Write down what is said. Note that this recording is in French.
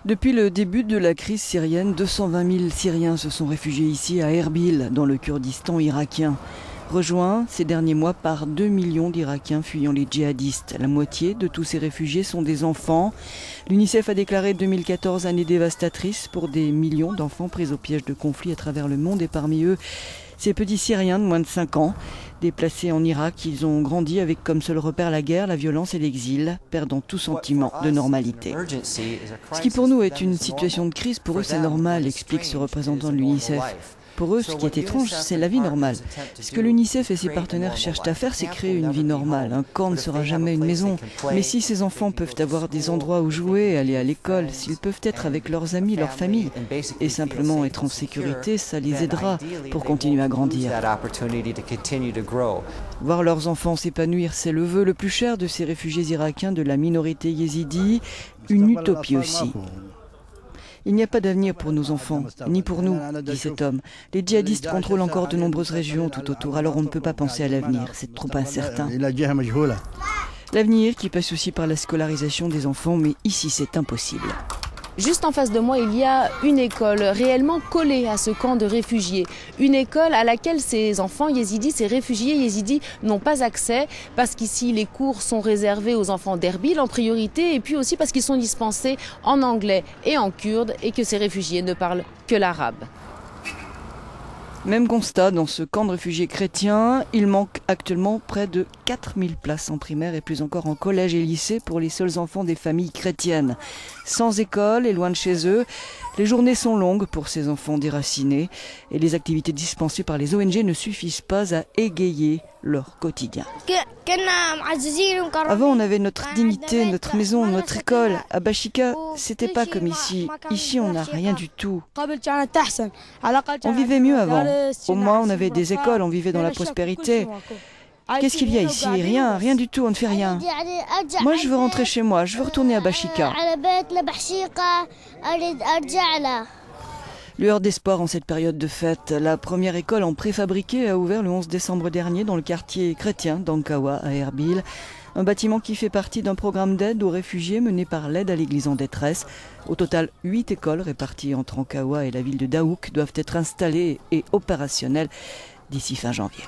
Depuis le début de la crise syrienne, 220 000 Syriens se sont réfugiés ici à Erbil, dans le Kurdistan irakien. Rejoints ces derniers mois par 2 millions d'Irakiens fuyant les djihadistes. La moitié de tous ces réfugiés sont des enfants. L'UNICEF a déclaré 2014 année dévastatrice pour des millions d'enfants pris au piège de conflits à travers le monde et parmi eux, ces petits Syriens de moins de 5 ans. Déplacés en Irak, ils ont grandi avec comme seul repère la guerre, la violence et l'exil, perdant tout sentiment de normalité. Ce qui pour nous est une situation de crise, pour eux c'est normal, explique ce représentant de l'UNICEF. Pour eux, ce qui est étrange, c'est la vie normale. Ce que l'UNICEF et ses partenaires cherchent à faire, c'est créer une vie normale. Un camp ne sera jamais une maison. Mais si ces enfants peuvent avoir des endroits où jouer, aller à l'école, s'ils peuvent être avec leurs amis, leur famille, et simplement être en sécurité, ça les aidera pour continuer à grandir. Voir leurs enfants s'épanouir, c'est le vœu le plus cher de ces réfugiés irakiens de la minorité yézidi, une utopie aussi. Il n'y a pas d'avenir pour nos enfants, ni pour nous, dit cet homme. Les djihadistes contrôlent encore de nombreuses régions tout autour, alors on ne peut pas penser à l'avenir, c'est trop incertain. L'avenir qui passe aussi par la scolarisation des enfants, mais ici c'est impossible. Juste en face de moi, il y a une école réellement collée à ce camp de réfugiés. Une école à laquelle ces enfants yézidis, ces réfugiés yézidis n'ont pas accès parce qu'ici les cours sont réservés aux enfants d'Erbil en priorité et puis aussi parce qu'ils sont dispensés en anglais et en kurde et que ces réfugiés ne parlent que l'arabe. Même constat dans ce camp de réfugiés chrétiens, il manque actuellement près de 4000 places en primaire et plus encore en collège et lycée pour les seuls enfants des familles chrétiennes. Sans école et loin de chez eux, les journées sont longues pour ces enfants déracinés et les activités dispensées par les ONG ne suffisent pas à égayer leur quotidien. Avant, on avait notre dignité, notre maison, notre école. À Bashika, c'était pas comme ici. Ici, on n'a rien du tout. On vivait mieux avant. Au moins, on avait des écoles, on vivait dans la prospérité. Qu'est-ce qu'il y a ici? Rien, rien du tout, on ne fait rien. Moi, je veux rentrer chez moi, je veux retourner à Bashika. Lueur d'espoir en cette période de fête. La première école en préfabriqué a ouvert le 11 décembre dernier dans le quartier chrétien d'Ankawa à Erbil. Un bâtiment qui fait partie d'un programme d'aide aux réfugiés mené par l'aide à l'église en détresse. Au total, 8 écoles réparties entre Ankawa et la ville de Daouk doivent être installées et opérationnelles d'ici fin janvier.